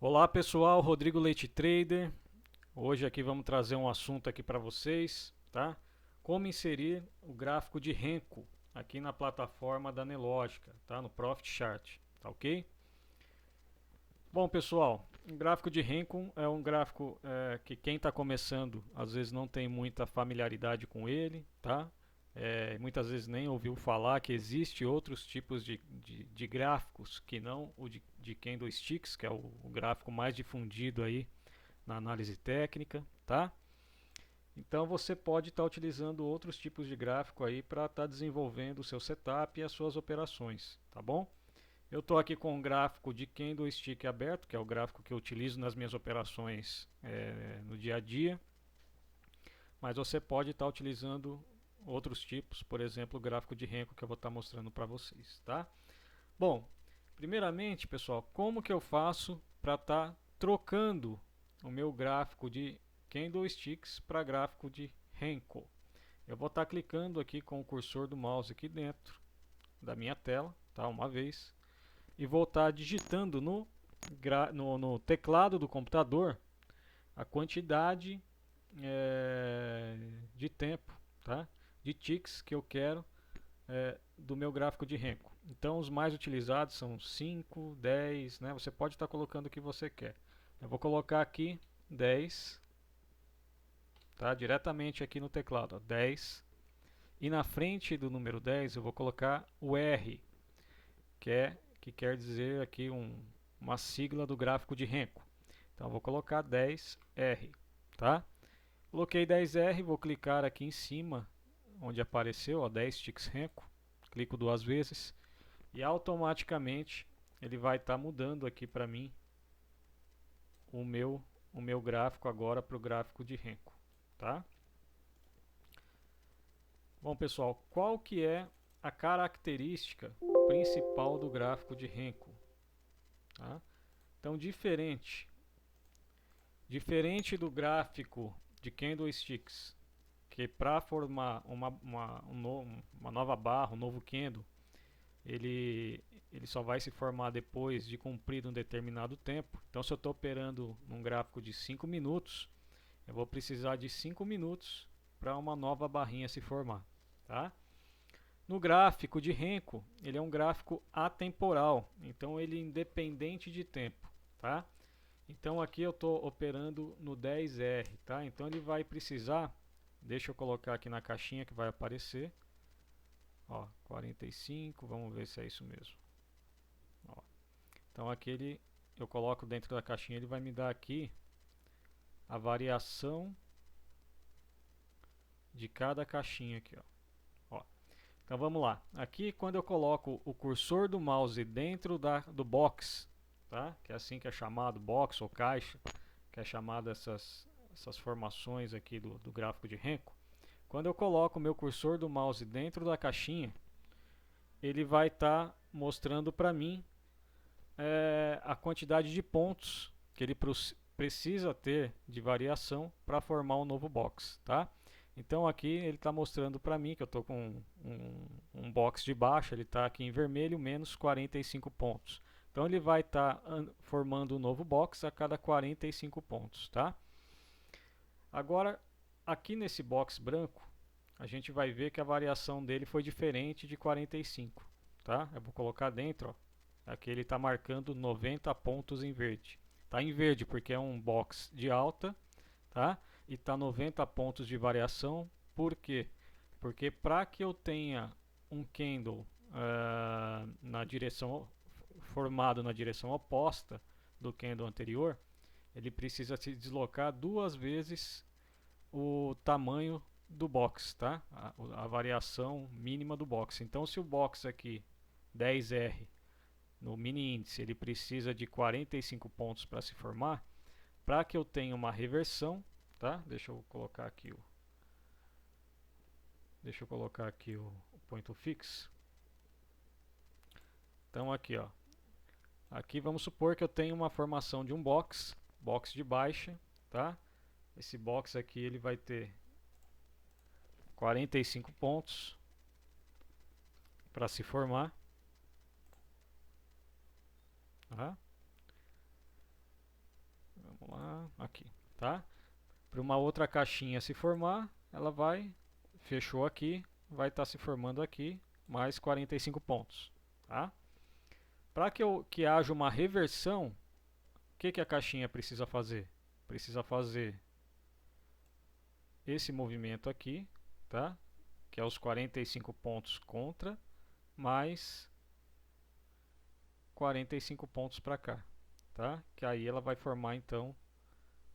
Olá pessoal, Rodrigo Leite Trader. Hoje aqui vamos trazer um assunto aqui para vocês, tá? Como inserir o gráfico de Renko aqui na plataforma da Nelogica, tá? No Profit Chart, tá ok? Bom pessoal, o gráfico de Renko é um gráfico que quem está começando às vezes não tem muita familiaridade com ele, tá? Muitas vezes nem ouviu falar que existe outros tipos de gráficos que não o de candlesticks, que é o gráfico mais difundido aí na análise técnica, tá? Então você pode estar utilizando outros tipos de gráfico aí para estar desenvolvendo o seu setup e as suas operações, tá bom? Eu estou aqui com um gráfico de candlestick aberto, que é o gráfico que eu utilizo nas minhas operações no dia a dia, mas você pode estar utilizando outros tipos, por exemplo, o gráfico de Renko que eu vou estar mostrando para vocês, tá? Bom, primeiramente, pessoal, como que eu faço para estar trocando o meu gráfico de candlesticks para gráfico de Renko? Eu vou estar clicando aqui com o cursor do mouse aqui dentro da minha tela, tá? Uma vez, e vou estar digitando no teclado do computador a quantidade de tempo, tá? De ticks que eu quero do meu gráfico de Renko. Então os mais utilizados são 5, 10, né? Você pode estar colocando o que você quer. Eu vou colocar aqui 10, tá? Diretamente aqui no teclado, ó, 10. E na frente do número 10 eu vou colocar o R, que quer dizer aqui uma sigla do gráfico de Renko. Então eu vou colocar 10R, tá? Coloquei 10R, vou clicar aqui em cima, onde apareceu, ó, 10 ticks Renko. Clico duas vezes e automaticamente ele vai estar mudando aqui para mim o meu, o meu gráfico agora para o gráfico de Renko, tá? Bom pessoal, qual que é a característica principal do gráfico de Renko? Tá? Então diferente do gráfico de candlesticks, que para formar uma nova barra, um novo candle, ele, ele só vai se formar depois de cumprido um determinado tempo. Então, se eu estou operando num gráfico de 5 minutos, eu vou precisar de 5 minutos para uma nova barrinha se formar. Tá? No gráfico de Renko, ele é um gráfico atemporal, então ele é independente de tempo. Tá? Então aqui eu estou operando no 10R. Tá? Então ele vai precisar, deixa eu colocar aqui na caixinha que vai aparecer. Ó, 45, vamos ver se é isso mesmo. Ó. Então aqui eu coloco dentro da caixinha, ele vai me dar aqui a variação de cada caixinha aqui, ó. Ó. Então vamos lá. Aqui quando eu coloco o cursor do mouse dentro do box, tá? Que é assim que é chamado, box ou caixa, que é chamado essas formações aqui do gráfico de Renko. Quando eu coloco o meu cursor do mouse dentro da caixinha, ele vai estar mostrando para mim a quantidade de pontos que ele precisa ter de variação para formar um novo box, tá? Então aqui ele está mostrando para mim que eu estou com um box de baixo, ele está aqui em vermelho, menos 45 pontos. Então ele vai estar formando um novo box a cada 45 pontos, tá? Agora, aqui nesse box branco, a gente vai ver que a variação dele foi diferente de 45, tá? Eu vou colocar dentro, ó. Aqui ele está marcando 90 pontos em verde. Está em verde porque é um box de alta, tá? E está 90 pontos de variação. Por quê? Porque para que eu tenha um candle na direção formado na direção oposta do candle anterior, ele precisa se deslocar duas vezes o tamanho do box, tá? A variação mínima do box. Então, se o box aqui 10R no mini índice ele precisa de 45 pontos para se formar, para que eu tenha uma reversão, tá? Deixa eu colocar aqui o point fix. Então aqui, ó. Aqui vamos supor que eu tenho uma formação de um box de baixa, tá? Esse box aqui ele vai ter 45 pontos para se formar. Tá? Vamos lá, aqui, tá? Para uma outra caixinha se formar, ela vai, fechou aqui, vai estar se formando aqui, mais 45 pontos, tá? Para que haja uma reversão, o que a caixinha precisa fazer? Precisa fazer esse movimento aqui, tá? Que é os 45 pontos contra, mais 45 pontos para cá, tá? Que aí ela vai formar então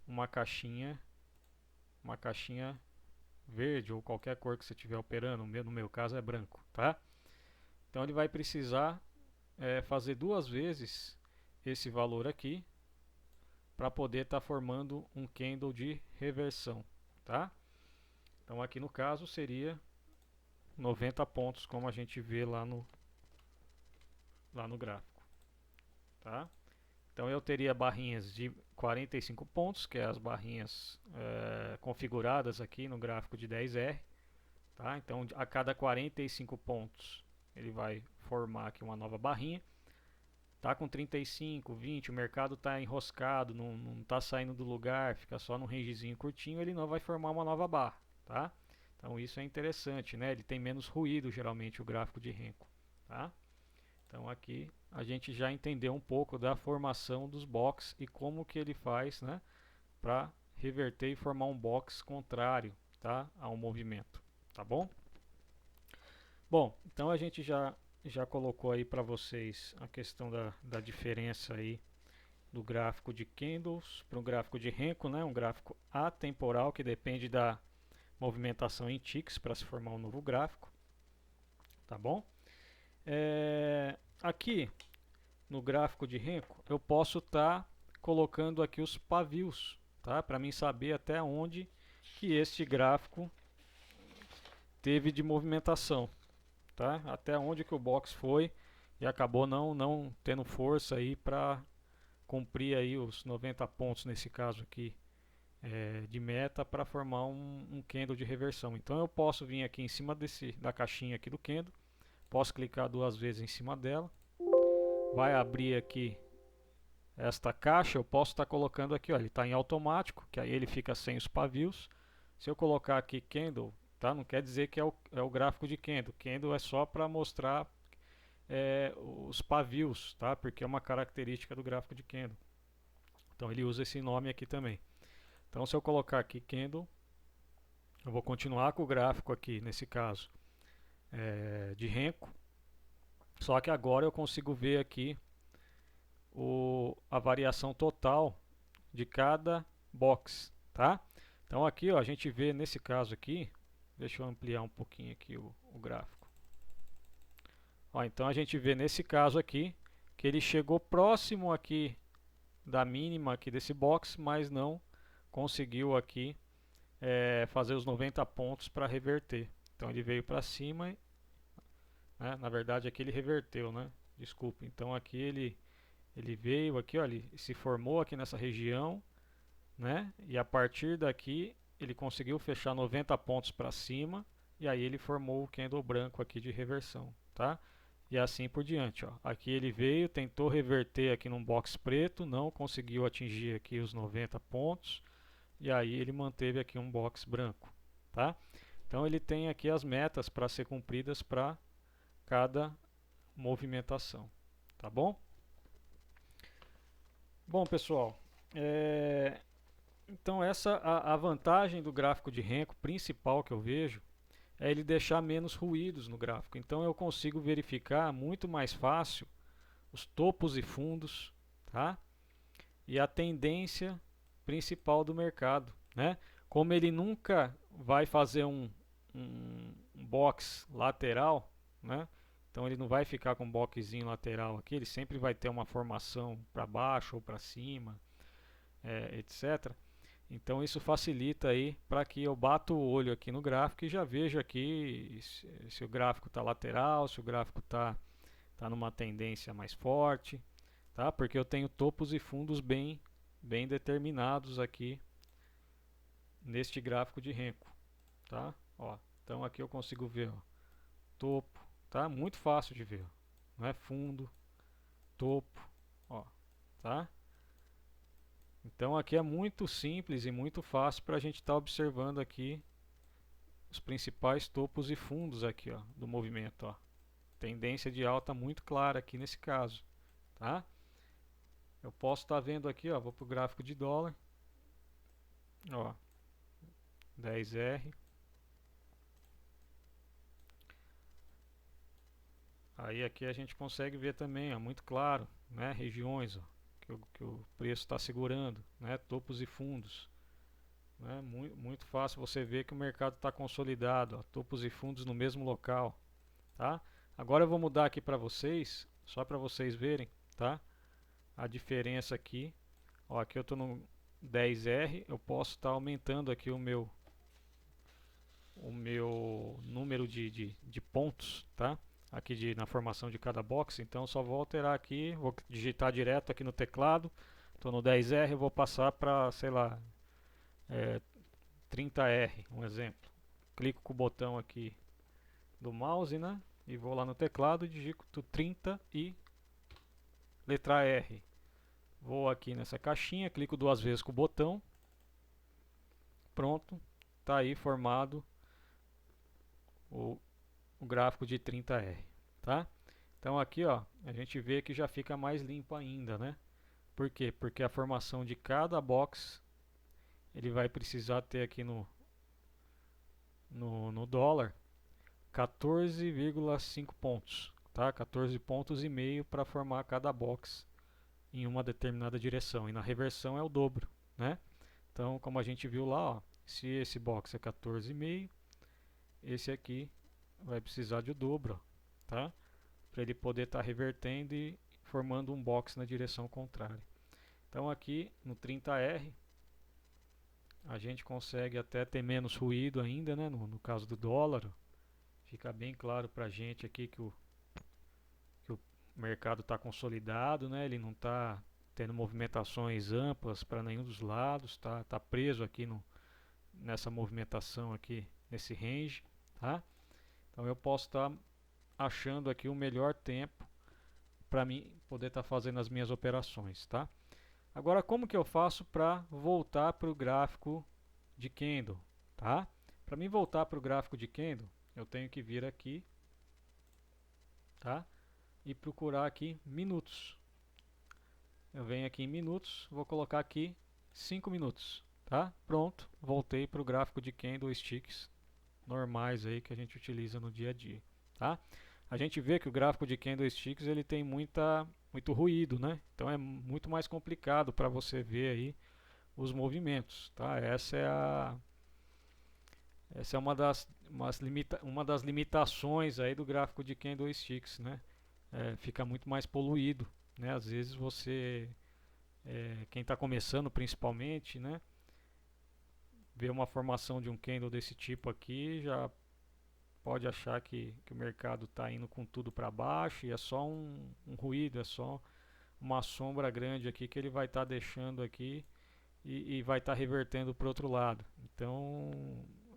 uma caixinha verde ou qualquer cor que você estiver operando. No meu caso é branco, tá? Então ele vai precisar fazer duas vezes esse valor aqui para poder estar formando um candle de reversão, tá? Então aqui no caso seria 90 pontos, como a gente vê lá no gráfico, tá? Então eu teria barrinhas de 45 pontos, que é as barrinhas configuradas aqui no gráfico de 10R, tá? Então a cada 45 pontos ele vai formar aqui uma nova barrinha. Tá com 35, 20, o mercado está enroscado, não está saindo do lugar, fica só num rangezinho curtinho, ele não vai formar uma nova barra, tá? Então isso é interessante, né? Ele tem menos ruído geralmente o gráfico de Renko, tá? Então aqui a gente já entendeu um pouco da formação dos box e como que ele faz, né, para reverter e formar um box contrário, tá, a um movimento, tá bom? Bom, então a gente já colocou aí para vocês a questão da diferença aí do gráfico de candles para o gráfico de Renko, né, um gráfico atemporal que depende da movimentação em ticks para se formar um novo gráfico, tá bom? Aqui no gráfico de Renko eu posso estar colocando aqui os pavios, tá? Para mim saber até onde que este gráfico teve de movimentação, tá? Até onde que o box foi e acabou não tendo força aí para cumprir aí os 90 pontos nesse caso aqui de meta para formar um candle de reversão. Então eu posso vir aqui em cima da caixinha aqui do candle, posso clicar duas vezes em cima dela, vai abrir aqui esta caixa, eu posso estar colocando aqui, ó, ele está em automático, que aí ele fica sem os pavios. Se eu colocar aqui candle, tá? Não quer dizer que é o gráfico de candle. Candle é só para mostrar os pavios, tá? Porque é uma característica do gráfico de candle. Então ele usa esse nome aqui também. Então se eu colocar aqui candle, eu vou continuar com o gráfico aqui, nesse caso, de Renko. Só que agora eu consigo ver aqui a variação total de cada box, tá? Então aqui ó, a gente vê nesse caso aqui, deixa eu ampliar um pouquinho aqui o gráfico. Ó, então a gente vê nesse caso aqui que ele chegou próximo aqui da mínima aqui desse box, mas não conseguiu aqui fazer os 90 pontos para reverter. Então ele veio para cima, né? Na verdade aqui ele reverteu, né? Desculpa. Então aqui ele veio aqui, ó, ele se formou aqui nessa região, né? E a partir daqui ele conseguiu fechar 90 pontos para cima e aí ele formou o candle branco aqui de reversão, tá? E assim por diante, ó. Aqui ele veio, tentou reverter aqui num box preto, não conseguiu atingir aqui os 90 pontos e aí ele manteve aqui um box branco, tá? Então ele tem aqui as metas para ser cumpridas para cada movimentação, tá bom? Bom, pessoal, então essa a vantagem do gráfico de Renko principal que eu vejo é ele deixar menos ruídos no gráfico. Então eu consigo verificar muito mais fácil os topos e fundos, tá? E a tendência principal do mercado, né? Como ele nunca vai fazer um box lateral, né? Então ele não vai ficar com um boxzinho lateral aqui, ele sempre vai ter uma formação para baixo ou para cima, etc. Então isso facilita aí para que eu bata o olho aqui no gráfico e já vejo aqui se o gráfico está lateral, se o gráfico está numa tendência mais forte, tá? Porque eu tenho topos e fundos bem determinados aqui neste gráfico de Renko, tá? Ó, então aqui eu consigo ver, ó, topo, tá? Muito fácil de ver, ó, não é fundo, topo, ó, tá? Então aqui é muito simples e muito fácil para a gente estar observando aqui os principais topos e fundos aqui, ó, do movimento, ó. Tendência de alta muito clara aqui nesse caso, tá? Eu posso estar vendo aqui, ó, vou para o gráfico de dólar, ó, 10R. Aí aqui a gente consegue ver também, ó, muito claro, né, regiões, ó, que o preço está segurando, né, topos e fundos. Né, muito fácil você ver que o mercado está consolidado, ó, topos e fundos no mesmo local, tá? Agora eu vou mudar aqui para vocês, só para vocês verem, tá? A diferença aqui, ó, aqui eu estou no 10R, eu posso estar aumentando aqui o meu número de pontos, tá? Aqui na formação de cada box, então só vou alterar aqui, vou digitar direto aqui no teclado, estou no 10R, eu vou passar para, sei lá, 30R, um exemplo. Clico com o botão aqui do mouse, né? E vou lá no teclado, digito 30 e letra R. Vou aqui nessa caixinha, clico duas vezes com o botão. Pronto, tá aí formado o gráfico de 30R, tá? Então aqui, ó, a gente vê que já fica mais limpo ainda, né? Por quê? Porque a formação de cada box ele vai precisar ter aqui no dólar 14,5 pontos, tá? 14 pontos e meio para formar cada box em uma determinada direção, e na reversão é o dobro, né? Então, como a gente viu lá, ó, se esse box é 14,5, esse aqui vai precisar de o dobro, ó, tá? Para ele poder estar revertendo e formando um box na direção contrária. Então aqui no 30R a gente consegue até ter menos ruído ainda, né? No caso do dólar, ó, fica bem claro para a gente aqui que o mercado está consolidado, né? Ele não está tendo movimentações amplas para nenhum dos lados, tá preso aqui nessa movimentação aqui, nesse range, tá? Então eu posso estar achando aqui o melhor tempo para mim poder estar fazendo as minhas operações, tá? Agora como que eu faço para voltar para o gráfico de candle, tá? Para mim voltar para o gráfico de candle, eu tenho que vir aqui, tá? E procurar aqui minutos. Eu venho aqui em minutos, vou colocar aqui 5 minutos, tá? Pronto, voltei para o gráfico de candlesticks normais aí que a gente utiliza no dia a dia, tá? A gente vê que o gráfico de candlesticks ele tem muito ruído, né? Então é muito mais complicado para você ver aí os movimentos, tá? Essa é uma das limitações aí do gráfico de candlesticks, né? Fica muito mais poluído, né? Às vezes quem está começando principalmente, né? Vê uma formação de um candle desse tipo aqui, já pode achar que o mercado está indo com tudo para baixo e é só um ruído, é só uma sombra grande aqui que ele vai estar deixando aqui e vai estar revertendo para o outro lado. Então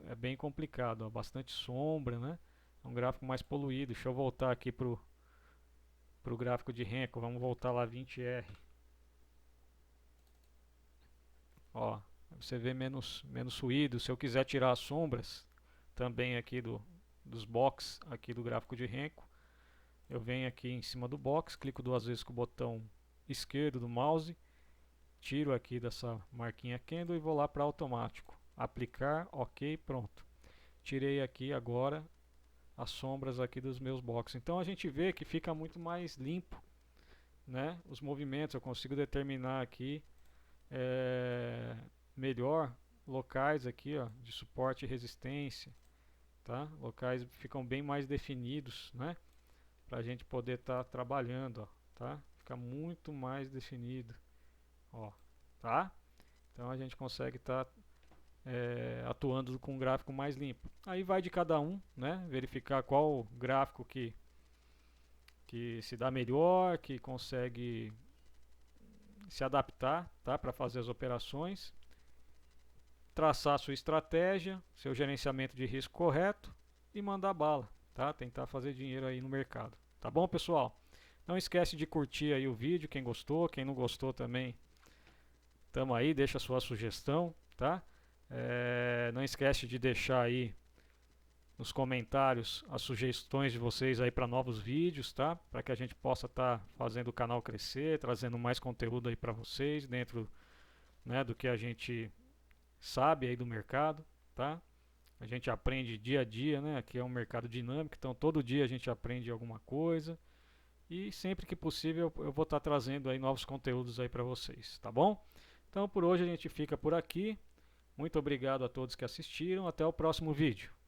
é bem complicado, ó, bastante sombra, né? É um gráfico mais poluído. Deixa eu voltar aqui pro gráfico de Renko, vamos voltar lá 20R. Ó, você vê menos ruído. Se eu quiser tirar as sombras também aqui dos box aqui do gráfico de Renko, eu venho aqui em cima do box, clico duas vezes com o botão esquerdo do mouse, tiro aqui dessa marquinha candle e vou lá para automático, aplicar, ok, pronto. Tirei aqui agora as sombras aqui dos meus boxes. Então a gente vê que fica muito mais limpo, né? Os movimentos eu consigo determinar aqui melhor locais aqui, ó, de suporte e resistência, tá? Locais ficam bem mais definidos, né? Para a gente poder estar trabalhando, ó, tá? Fica muito mais definido, ó, tá? Então a gente consegue estar atuando com um gráfico mais limpo. Aí vai de cada um, né? Verificar qual gráfico que se dá melhor, que consegue se adaptar, tá? Para fazer as operações, traçar sua estratégia, seu gerenciamento de risco correto e mandar bala, tá? Tentar fazer dinheiro aí no mercado. Tá bom, pessoal? Não esquece de curtir aí o vídeo, quem gostou, quem não gostou também Tamo aí, deixa a sua sugestão, tá? Não esquece de deixar aí nos comentários as sugestões de vocês aí para novos vídeos, tá? Para que a gente possa estar fazendo o canal crescer, trazendo mais conteúdo aí para vocês dentro, né, do que a gente sabe aí do mercado, tá? A gente aprende dia a dia, né? Aqui é um mercado dinâmico, então todo dia a gente aprende alguma coisa e sempre que possível eu vou estar trazendo aí novos conteúdos aí para vocês, tá bom? Então por hoje a gente fica por aqui. Muito obrigado a todos que assistiram. Até o próximo vídeo.